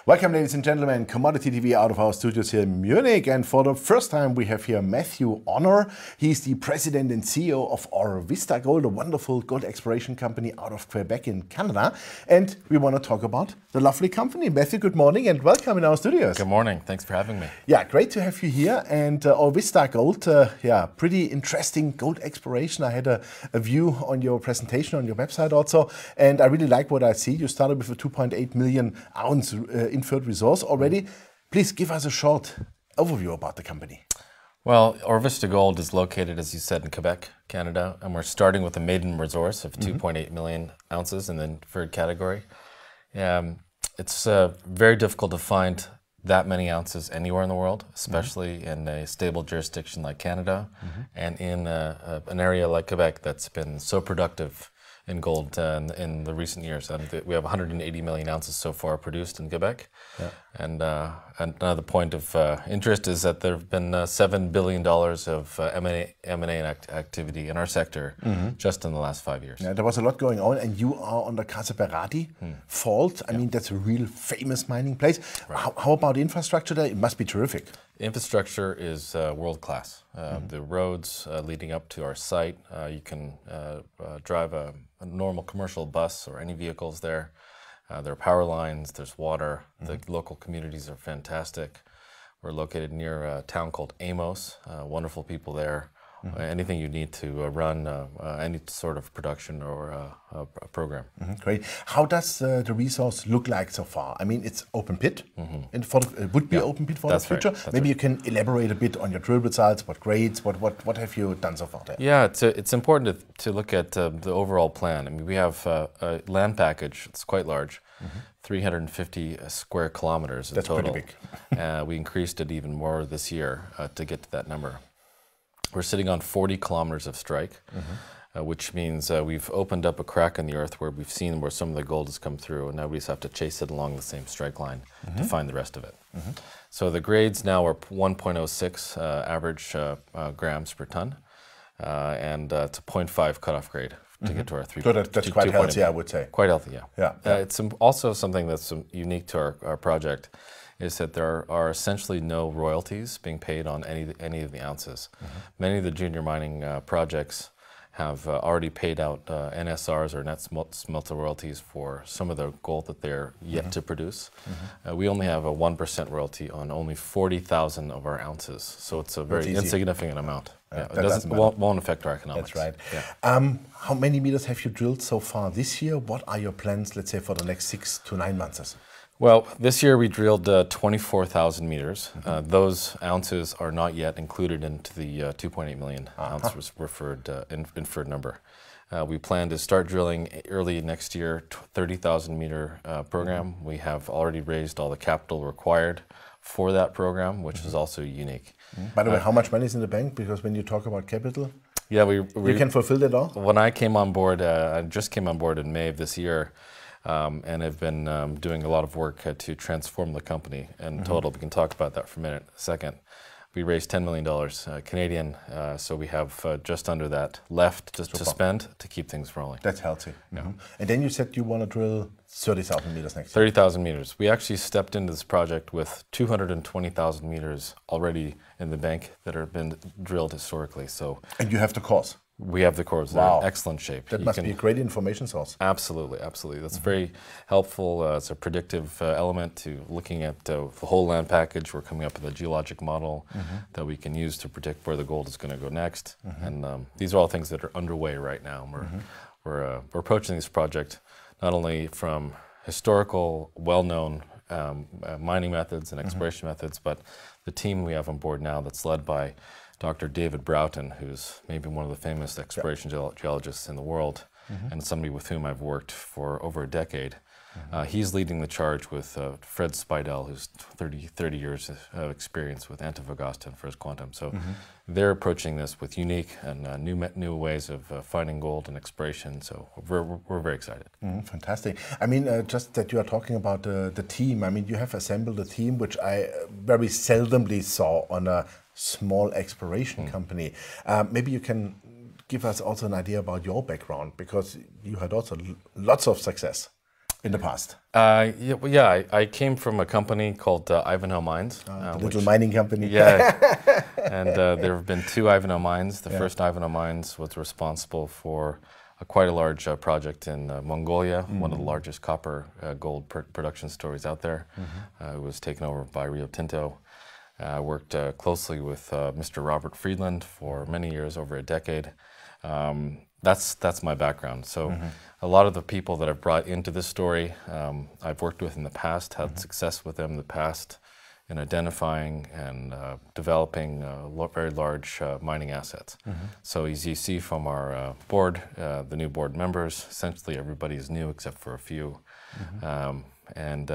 Welcome, ladies and gentlemen, Commodity TV out of our studios here in Munich. And for the first time, we have here Matthew Hornor. He's the president and CEO of Aurvista Gold, a wonderful gold exploration company out of Quebec in Canada. And we want to talk about the lovely company. Matthew, good morning and welcome in our studios. Good morning. Thanks for having me. Yeah, great to have you here. And Aurvista Gold, pretty interesting gold exploration. I had a view on your presentation on your website also. And I really like what I see. You started with a 2.8 million ounce inferred resource already. Please give us a short overview about the company. Well, Aurvista Gold is located, as you said, in Quebec, Canada, and we're starting with a maiden resource of 2.8 million ounces in the inferred category. It's very difficult to find that many ounces anywhere in the world, especially in a stable jurisdiction like Canada, and in an area like Quebec that's been so productive in gold in the recent years. We have 180 million ounces so far produced in Quebec. Yeah. And another point of interest is that there have been $7 billion of M&A activity in our sector just in the last 5 years. Yeah, there was a lot going on, and you are on the Casaberati fault. I mean, that's a real famous mining place. Right. How about infrastructure there? It must be terrific. Infrastructure is world-class. The roads leading up to our site, you can drive a normal commercial bus or any vehicles there. There are power lines, there's water. The local communities are fantastic. We're located near a town called Amos, wonderful people there. Anything you need to run any sort of production or a program. Great. How does the resource look like so far? I mean, it's open pit, and it would be open pit for the future. Right. Maybe you can elaborate a bit on your drill results, what grades, what have you done so far there? Yeah, it's important to look at the overall plan. I mean, we have a land package that's quite large. 350 square kilometers in total. That's pretty big. We increased it even more this year to get to that number. We're sitting on 40 kilometers of strike, which means we've opened up a crack in the earth where we've seen where some of the gold has come through, and now we just have to chase it along the same strike line to find the rest of it. So the grades now are 1.06 average grams per ton, and it's a 0.5 cutoff grade to get to our 3. So that's quite healthy, I would say. Quite healthy, yeah. It's also something that's unique to our project, is that there are essentially no royalties being paid on any of the ounces. Many of the junior mining projects have already paid out NSRs or net smelter royalties for some of the gold that they're yet to produce. We only have a 1% royalty on only 40,000 of our ounces, so it's a very insignificant amount. It won't affect our economics. That's right. Yeah. How many meters have you drilled so far this year? What are your plans, let's say, for the next 6 to 9 months? Well, this year we drilled 24,000 meters. Those ounces are not yet included into the 2.8 million ounce inferred number. We plan to start drilling early next year, 30,000 meter program. We have already raised all the capital required for that program, which is also unique. By the way, how much money is in the bank? Because when you talk about capital, yeah, you can fulfill that all? When I came on board, I just came on board in May of this year, and I've been doing a lot of work to transform the company in total. We can talk about that for a second. We raised $10 million Canadian, so we have just under that left to spend to keep things rolling. That's healthy. And then you said you want to drill 30,000 meters next year. 30,000 meters. We actually stepped into this project with 220,000 meters already in the bank that have been drilled historically. And you have the course? We have the cores. They're in excellent shape. That must be a great information source. Absolutely, absolutely. That's very helpful. It's a predictive element to looking at the whole land package. We're coming up with a geologic model that we can use to predict where the gold is going to go next. And these are all things that are underway right now. We're approaching this project not only from historical, well-known mining methods and exploration methods, but the team we have on board now that's led by Dr. David Broughton, who's maybe one of the famous exploration geologists in the world, and somebody with whom I've worked for over a decade. He's leading the charge with Fred Spidell, who's 30 years of experience with Antofagasta and First Quantum. So they're approaching this with unique and new ways of finding gold and exploration. So we're very excited. Fantastic. I mean, just that you are talking about the team. I mean, you have assembled a team which I very seldomly saw on a small exploration company. Maybe you can give us also an idea about your background, because you had also lots of success in the past? I came from a company called Ivanhoe Mines. The little mining company. Yeah, and there have been 2 Ivanhoe mines. The first Ivanhoe mines was responsible for quite a large project in Mongolia, one of the largest copper gold production stories out there. It was taken over by Rio Tinto. I worked closely with Mr. Robert Friedland for many years, over a decade. That's my background. So a lot of the people that I've brought into this story, I've worked with in the past, had success with them in the past in identifying and developing very large mining assets. So as you see from our board, the new board members, essentially everybody is new except for a few. And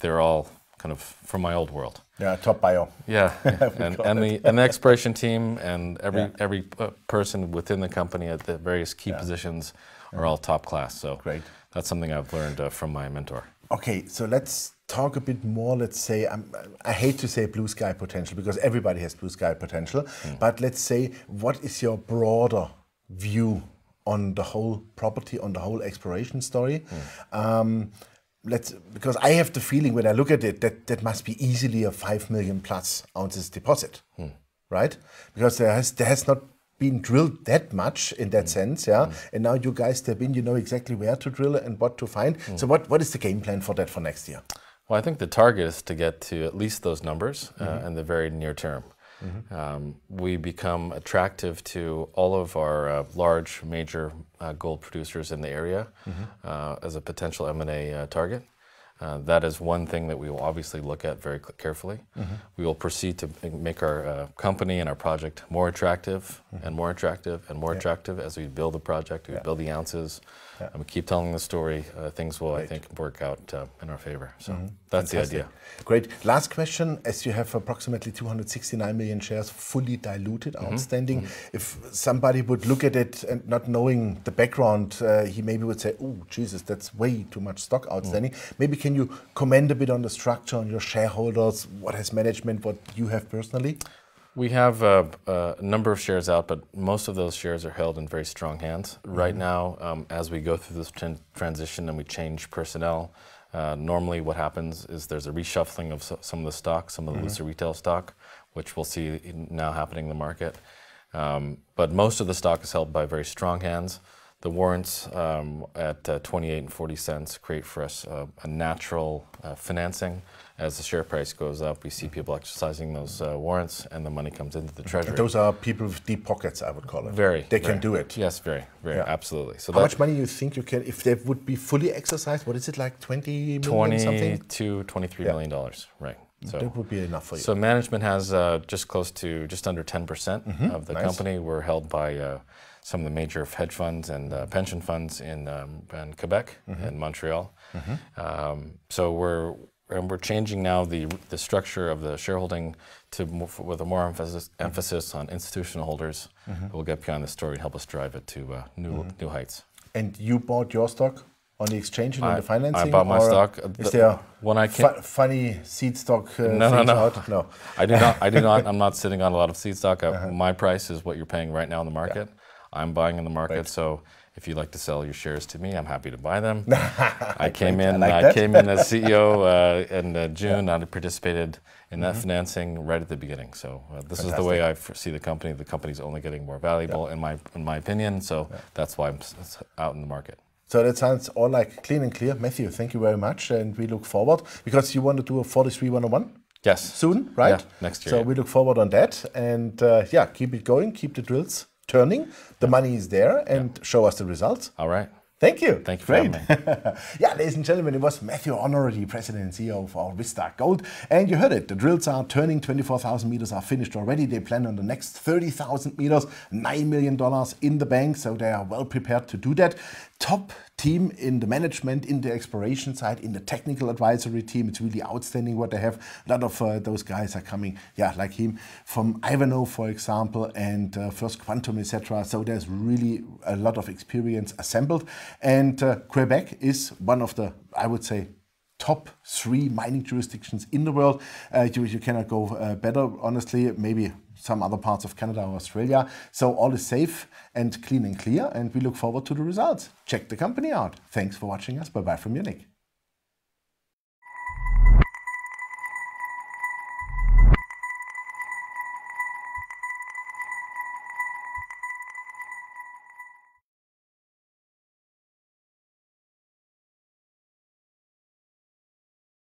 they're all kind of from my old world. Yeah, top bio. Yeah, and the exploration team and every person within the company at the various key positions are all top class. So great. That's something I've learned from my mentor. Okay, so let's talk a bit more. Let's say, I hate to say blue sky potential because everybody has blue sky potential, but let's say, what is your broader view on the whole property, on the whole exploration story? Because I have the feeling when I look at it that must be easily a 5 million plus ounces deposit, right? Because there has not been drilled that much in that sense, and now you guys step in, you know exactly where to drill and what to find. So what is the game plan for that for next year? Well, I think the target is to get to at least those numbers in the very near term. We become attractive to all of our large major gold producers in the area as a potential M&A target. That is one thing that we will obviously look at very carefully. We will proceed to make our company and our project more attractive and more attractive and more attractive as we build the project, we build the ounces, and we keep telling the story. Things will, I think, work out in our favor. So that's the idea. Great. Last question, as you have approximately 269 million shares fully diluted, outstanding, if somebody would look at it and not knowing the background, he maybe would say, oh, Jesus, that's way too much stock outstanding. Maybe can you comment a bit on the structure, on your shareholders, what has management, what you have personally? We have a number of shares out, but most of those shares are held in very strong hands. Right now, as we go through this transition and we change personnel, normally what happens is there's a reshuffling of some of the stock, some of the looser retail stock, which we'll see now happening in the market. But most of the stock is held by very strong hands. The warrants at 28 and 40 cents create for us a natural financing. As the share price goes up, we see people exercising those warrants, and the money comes into the treasury. Those are people with deep pockets, I would call it. They can do it. Yes, very, absolutely. So how much money you think you can, if they would be fully exercised, what is it, like 20 million something? $23 million, right. So that would be enough for you. So management has just under 10% of the company. We're held by some of the major hedge funds and pension funds in Quebec and Montreal. So we're changing now the structure of the shareholding with a more emphasis on institutional holders who will get behind the story and help us drive it to new heights. And you bought your stock on the exchange and on the financing? I bought my stock. Is there when I funny seed stock No. out? I do not. I'm not sitting on a lot of seed stock. My price is what you're paying right now in the market. I'm buying in the market, so if you'd like to sell your shares to me, I'm happy to buy them. I came in as CEO in June. I participated in that financing right at the beginning. So this is the way I see the company. The company's only getting more valuable, in my opinion. So that's why I'm out in the market. So that sounds all like clean and clear. Matthew, thank you very much, and we look forward, because you want to do a 43-101? Yes. Soon, right? Yeah, next year. So we look forward on that, and keep it going, keep the drills turning. The money is there, and show us the results. All right. Thank you. Thank you for having me. Yeah, ladies and gentlemen, it was Matthew Hornor, the President and CEO of Aurvista Gold. And you heard it, the drills are turning, 24,000 meters are finished already. They plan on the next 30,000 meters, $9 million in the bank, so they are well prepared to do that. Top team in the management, in the exploration side, in the technical advisory team. It's really outstanding what they have. A lot of those guys are coming, like him, from Ivanhoe, for example, and First Quantum, etc. So there's really a lot of experience assembled. And Quebec is one of the, I would say, top 3 mining jurisdictions in the world. You cannot go better, honestly. Maybe some other parts of Canada or Australia. So all is safe and clean and clear, and we look forward to the results. Check the company out. Thanks for watching us. Bye-bye from Munich.